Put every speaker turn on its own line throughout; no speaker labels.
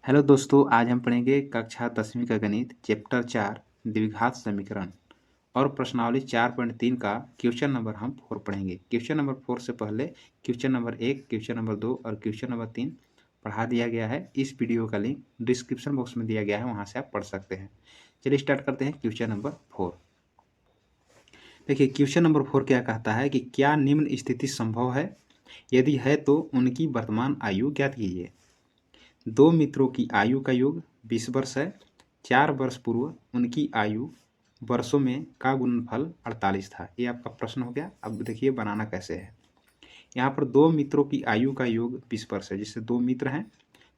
Hello दोस्तों, आज हम पढ़ेंगे कक्षा 10वीं का गणित चैप्टर 4 द्विघात समीकरण और प्रश्नावली 4.3 का क्वेश्चन नंबर हम 4 पढ़ेंगे। क्वेश्चन नंबर 4 से पहले क्वेश्चन नंबर 1, क्वेश्चन नंबर 2 और क्वेश्चन नंबर 3 पढ़ा दिया गया है। इस वीडियो का लिंक डिस्क्रिप्शन बॉक्स में दिया गया है, वहाँ से आप पढ़ सकते हैं। चलिए स्टार्ट करते हैं क्वेश्चन नंबर 4। देखिए क्वेश्चन नंबर 4 क्या कहता है कि क्या निम्न स्थिति संभव है, यदि है तो उनकी वर्तमान आयु ज्ञात कीजिए। दो मित्रों की आयु का योग 20 वर्ष है। 4 वर्ष पूर्व उनकी आयु वर्षों में का गुणनफल 48 था। ये आपका प्रश्न हो गया। अब देखिए बनाना कैसे है। यहाँ पर दो मित्रों की आयु का योग 20 वर्ष है, जिससे दो मित्र हैं,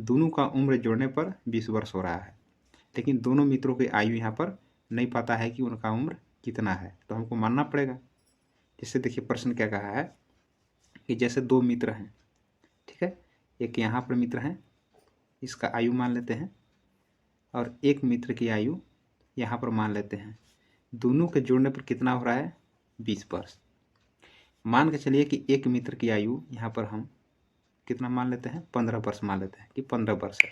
दोनों का उम्र जोड़ने पर 20 वर्ष हो रहा है। लेकिन दोनों मित्रों की आयु यहाँ पर नहीं पता है कि उनका उम्र कितना है, तो हमको मानना पड़ेगा। जिससे देखिए प्रश्न क्या कहा है कि जैसे दो मित्र हैं, ठीक है, एक यहाँ पर मित्र हैं, इसका आयु मान लेते हैं, और एक मित्र की आयु यहाँ पर मान लेते हैं। दोनों के जोड़ने पर कितना हो रहा है, 20 वर्ष। मान के चलिए कि एक मित्र की आयु यहाँ पर हम कितना मान लेते हैं, 15 वर्ष मान लेते हैं कि 15 वर्ष है,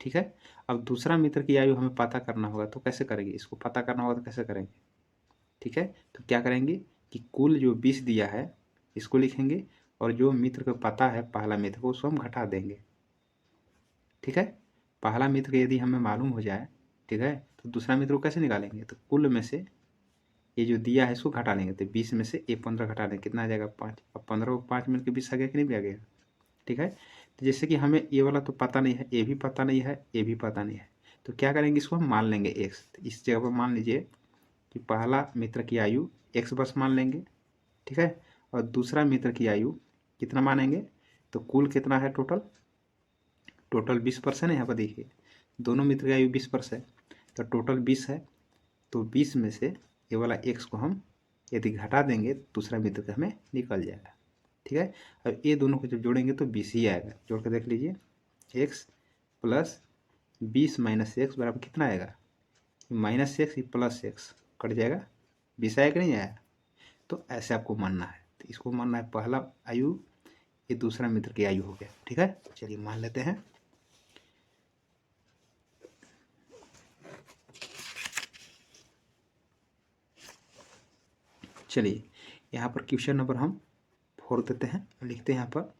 ठीक है। अब दूसरा मित्र की आयु हमें पता करना होगा, तो कैसे करेंगे, इसको पता करना होगा तो कैसे करेंगे, ठीक है। तो क्या करेंगे कि कुल जो 20 दिया है इसको लिखेंगे, और जो मित्र को पता है पहला मित्र को, उसको हम घटा देंगे, ठीक है। पहला मित्र के यदि हमें मालूम हो जाए, ठीक है, तो दूसरा मित्र को कैसे निकालेंगे, तो कुल में से ये जो दिया है इसको घटा लेंगे। तो 20 में से ये 15 घटा लेंगे, कितना आ जाएगा, 5। अब 15 को 5 मिल के 20 आ गया कि नहीं आ गया, ठीक है। तो जैसे कि हमें ये वाला तो पता नहीं है, ये भी पता नहीं है, ये भी पता नहीं है, तो क्या करेंगे, इसको हम मान लेंगे x। तो इस जगह पर मान लीजिए कि पहला मित्र की आयु x वर्ष मान लेंगे, ठीक है, और दूसरा मित्र की आयु कितना मानेंगे, तो कुल कितना है, टोटल 20 वर्ष है ना। यहाँ पर देखिए दोनों मित्र की आयु 20 वर्ष है, तो टोटल 20 है। तो 20 में से ये वाला x को हम यदि घटा देंगे तो दूसरा मित्र का हमें निकल जाएगा, ठीक है। अब ये दोनों को जब जोड़ेंगे तो 20 ही आएगा। जोड़ कर देख लीजिए, x प्लस 20 माइनस एक्स बराबर कितना आएगा, minus x plus x cut जाएगा, 20 आया कि नहीं आया। तो ऐसे आपको मानना है। तो इसको मानना है पहला आयु, ये दूसरा मित्र की आयु हो गया, ठीक है। चलिए मान लेते हैं। चलिए यहाँ पर क्वेश्चन नंबर हम 4 देते हैं, लिखते हैं यहाँ पर,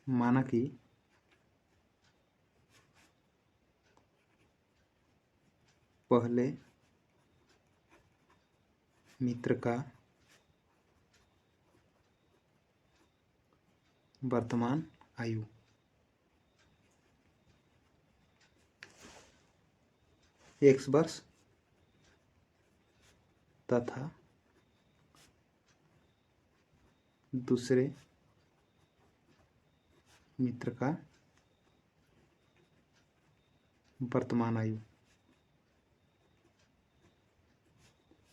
माना कि पहले मित्र का वर्तमान आयु x वर्ष तथा दूसरे मित्र का वर्तमान आयु,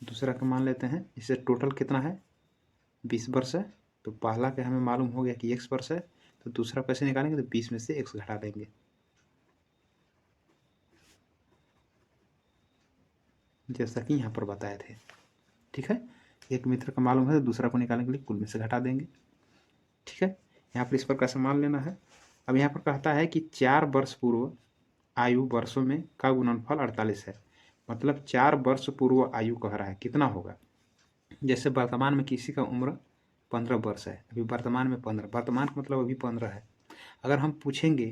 दूसरा का मान लेते हैं। इससे टोटल कितना है, 20 वर्ष है। तो पहला के हमें मालूम हो गया कि x वर्ष है, तो दूसरा कैसे निकालेंगे, तो 20 में से x घटा देंगे, जैसा कि यहाँ पर बताए थे, ठीक है। एक मित्र का मालूम है तो दूसरा को निकालने के लिए कुल में से घटा देंगे, ठीक है। यहाँ पर इस प्रकार से मान लेना है। अब यहाँ पर कहता है कि 4 वर्ष पूर्व आयु वर्षों में का गुणनफल 48 है। मतलब 4 वर्ष पूर्व आयु कह रहा है, कितना होगा। जैसे वर्तमान में किसी का उम्र 15 वर्ष है, अभी वर्तमान में 15, वर्तमान का मतलब अभी 15 है। अगर हम पूछेंगे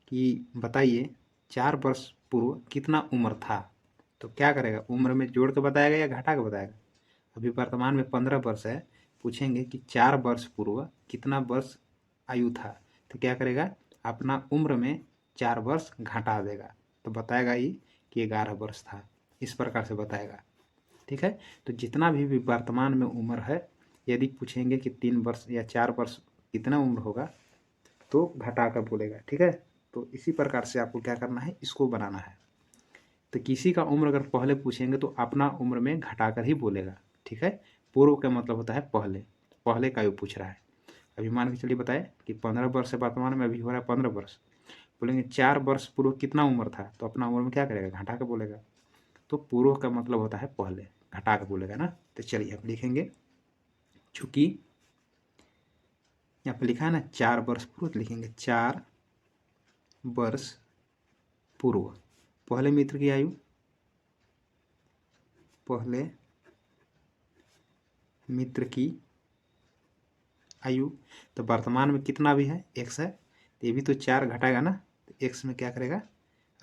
कि बताइए 4 वर्ष पूर्व कितना उम्र था, तो क्या करेगा, उम्र में जोड़ के बताएगा या घटा के बताएगा। अभी वर्तमान में 15 वर्ष है, पूछेंगे कि 4 वर्ष पूर्व कितना वर्ष आयु था, तो क्या करेगा, अपना उम्र में 4 वर्ष घटा देगा, तो बताएगा ये कि 11 वर्ष था। इस प्रकार से बताएगा, ठीक है। तो जितना भी वर्तमान में उम्र है, यदि पूछेंगे कि 3 वर्ष या 4 वर्ष कितना उम्र होगा, तो घटा कर बोलेगा, ठीक है। तो इसी प्रकार से आपको क्या करना है, इसको बनाना है। तो किसी का उम्र अगर पहले पूछेंगे तो अपना उम्र में घटा कर ही बोलेगा, ठीक है। पूर्व का मतलब होता है पहले, पहले का आयु पूछ रहा है। अभी मान के चलिए बताए कि 15 वर्ष है वर्तमान में, अभी हो रहा है 15 वर्ष। बोलेंगे 4 वर्ष पूर्व कितना उम्र था, तो अपना उम्र में क्या करेगा, घटा कर बोलेगा। तो पूर्व का मतलब होता है पहले, घटा कर बोलेगा ना। तो चलिए अब लिखेंगे, चूंकि यहाँ पर लिखा है ना 4 वर्ष पूर्व, तो लिखेंगे 4 वर्ष पूर्व पहले मित्र की आयु, पहले मित्र की आयु, तो वर्तमान में कितना भी है, x है, ये भी तो 4 घटाएगा ना, तो x में क्या करेगा,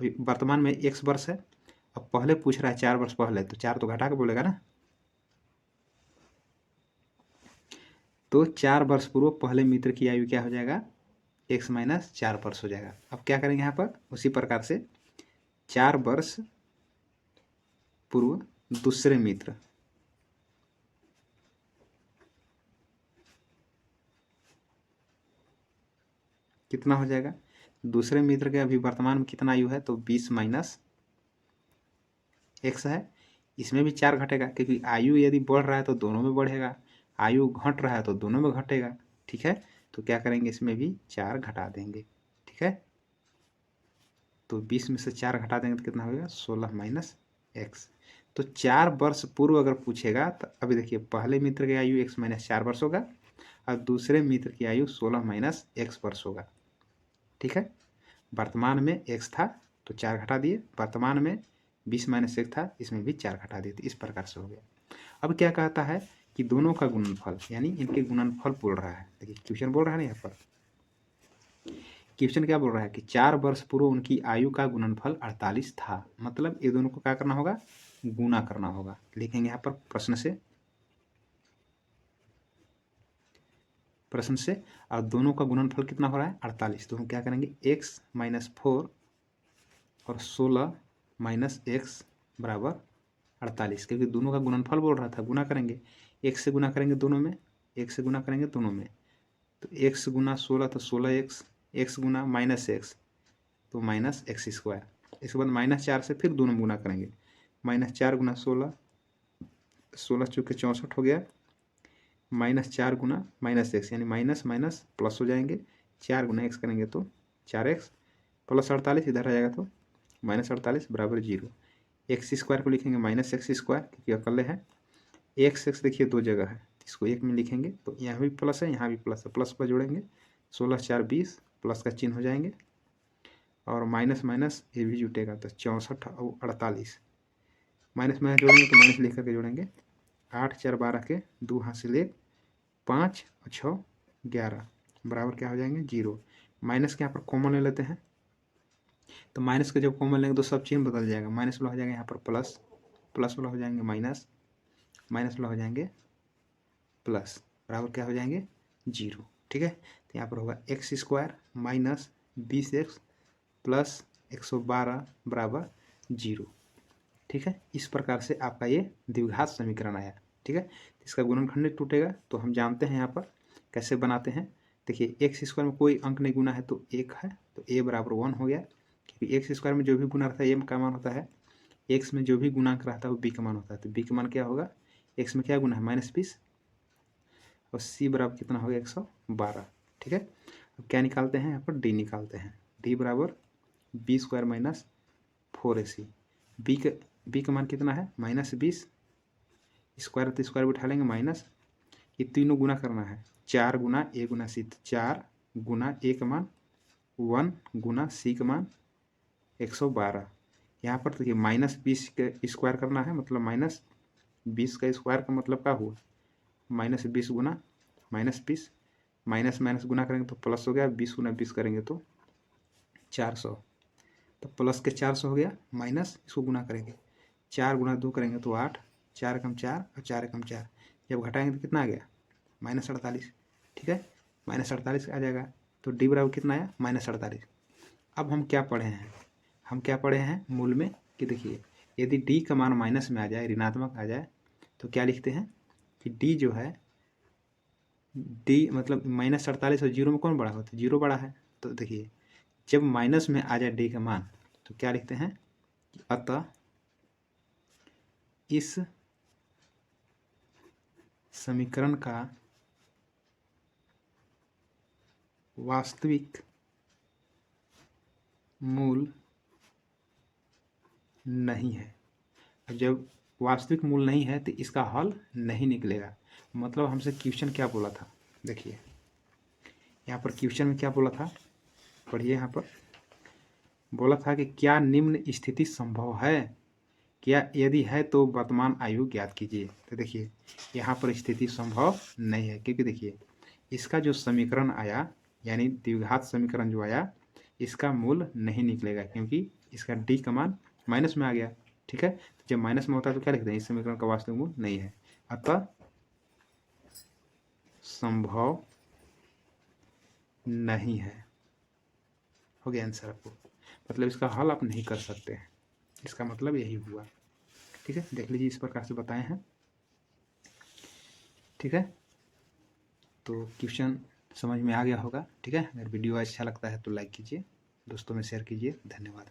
अभी वर्तमान में x वर्ष है, अब पहले पूछ रहा है 4 वर्ष पहले, तो 4 तो घटा के बोलेगा ना, तो 4 वर्ष पूर्व पहले मित्र की आयु क्या हो जाएगा, x माइनस 4 वर्ष हो जाएगा। अब क्या करेंगे यहाँ पर उसी प्रकार से 4 वर्ष पूर्व दूसरे मित्र, कितना हो जाएगा, दूसरे मित्र के अभी वर्तमान में कितना आयु है, तो 20 माइनस x है, इसमें भी 4 घटेगा क्योंकि आयु यदि बढ़ रहा है तो दोनों में बढ़ेगा, आयु घट रहा है तो दोनों में घटेगा, ठीक है। तो क्या करेंगे, इसमें भी 4 घटा देंगे, ठीक है। तो 20 में से 4 घटा देंगे तो कितना होगा, 16 माइनस x। तो 4 वर्ष पूर्व अगर पूछेगा तो अभी देखिए पहले मित्र की आयु x माइनस 4 वर्ष होगा और दूसरे मित्र की आयु 16 माइनस x वर्ष होगा, ठीक है। वर्तमान में x था तो 4 घटा दिए, वर्तमान में 20 माइनस 1 था, इसमें भी 4 घटा दिए, तो इस प्रकार से हो गया। अब क्या कहता है कि दोनों का गुणनफल, यानी इनके गुणनफल बोल रहा है, देखिए क्वेश्चन बोल रहा है ना, यहाँ पर क्वेश्चन क्या बोल रहा है कि 4 वर्ष पूर्व उनकी आयु का गुणनफल 48 था, मतलब ये दोनों को क्या करना होगा, गुना करना होगा। लिखेंगे यहाँ पर प्रश्न से और दोनों का गुणनफल कितना हो रहा है, 48, तो हम क्या करेंगे, x माइनस 4 और 16 माइनस x बराबर 48, क्योंकि दोनों का गुणनफल बोल रहा था, गुना करेंगे, x से गुना करेंगे दोनों में, x से गुना करेंगे दोनों में, तो x गुना 16 तो 16x, x गुना माइनस x तो माइनस x स्क्वायर, इसके बाद माइनस 4 से फिर दोनों गुना करेंगे, माइनस 4 गुना 16, 16 चूँकि 64 हो गया, माइनस 4 गुना माइनस एक्स, यानी माइनस माइनस प्लस हो जाएंगे, 4 गुना एक्स करेंगे तो 4x प्लस 48 इधर आ जाएगा तो माइनस 48 बराबर 0। एक्स स्क्वायर को लिखेंगे माइनस एक्स स्क्वायर क्योंकि अकेले है, एक्स देखिए दो जगह है, इसको एक में लिखेंगे तो यहाँ भी प्लस है, यहाँ भी प्लस है, प्लस पर जोड़ेंगे 16 4 20, प्लस का चिन्ह हो जाएंगे और माइनस माइनस ये भी जुटेगा तो 64 और 48, माइनस माइनस जोड़ेंगे तो माइनस लिख करके जोड़ेंगे, 8 4 12 के 2 हासिल 1, 5 और 6 11 बराबर क्या हो जाएंगे 0। माइनस के यहाँ पर कॉमन ले लेते हैं, तो माइनस के जब कॉमन लेंगे तो सब चिन्ह बदल जाएगा, माइनस वाला हो जाएगा यहाँ पर प्लस, प्लस वाला हो जाएंगे माइनस, माइनस वाला हो जाएंगे प्लस, बराबर क्या हो जाएंगे 0, ठीक है। तो यहाँ पर होगा x square minus 20x plus 112 बराबर 0, ठीक है। इस प्रकार से आपका ये द्विघात समीकरण आया, ठीक है। इसका गुणनखंड टूटेगा तो हम जानते हैं यहाँ पर कैसे बनाते हैं, देखिए एक्स स्क्वायर में कोई अंक नहीं गुना है तो 1 है, तो a बराबर 1 हो गया, क्योंकि एक्स स्क्वायर में जो भी गुना रहता है a का मान होता है, एक्स में जो भी गुणांक रहता है वो b का मान होता है, तो b का मान क्या होगा, एक्स में क्या गुना है -20 और c बराबर कितना हो गया 112, ठीक है। अब क्या निकालते हैं, यहाँ पर d निकालते हैं, d बराबर b square minus 4ac, b का मान कितना है -20, स्क्वायर तो स्क्वायर बिठा लेंगे माइनस, ये तीनों गुना करना है, 4 गुना a Guna c, 4 Guna a का मान 1 गुना c का मान 112, यहाँ पर देखिए -20 का स्क्वायर करना है, मतलब -20 का स्क्वायर का मतलब क्या हुआ, -20 गुना -20, माइनस माइनस गुना करेंगे तो प्लस हो गया, 20 गुना 20 करेंगे तो 400, तो प्लस के 400 हो गया, माइनस इसको गुना करेंगे, 4 गुना 2 करेंगे तो 8, 4 एकम 4 और 4 एकम 4, जब घटाएंगे तो कितना आ गया -48, ठीक है, -48 आ जाएगा, तो डी बराबर कितना आया -48। अब हम क्या पढ़े हैं, हम क्या पढ़े हैं मूल में कि देखिए यदि डी का मान माइनस में आ जाए, ऋणात्मक आ जाए, तो क्या लिखते हैं कि डी जो है, डी मतलब -48 और 0 में कौन बड़ा होता है, 0 बड़ा है, तो देखिए जब माइनस में आ जाए डी का मान तो क्या लिखते हैं, अतः इस समीकरण का वास्तविक मूल नहीं है। जब वास्तविक मूल नहीं है तो इसका हल नहीं निकलेगा, मतलब हमसे क्वेश्चन क्या बोला था, देखिए यहाँ पर क्वेश्चन में क्या बोला था, पढ़िए यहाँ पर बोला था कि क्या निम्न स्थिति संभव है, क्या यदि है तो वर्तमान आयु ज्ञात कीजिए। तो देखिए यहाँ पर स्थिति संभव नहीं है, क्योंकि देखिए इसका जो समीकरण आया यानी द्विघात समीकरण जो आया इसका मूल नहीं निकलेगा, क्योंकि इसका डी का मान माइनस में आ गया। ठीक है, तो जब माइनस में होता है तो क्या लिखते हैं, इस समीकरण का वास्तविक मूल नहीं है, अतः संभव नहीं है। हो गया आंसर आपको, मतलब इसका हल आप नहीं कर सकते हैं, इसका मतलब यही हुआ। ठीक है, देख लीजिए इस प्रकार से बताए हैं। ठीक है, तो क्वेश्चन समझ में आ गया होगा। ठीक है, अगर वीडियो अच्छा लगता है तो लाइक कीजिए, दोस्तों में शेयर कीजिए। धन्यवाद।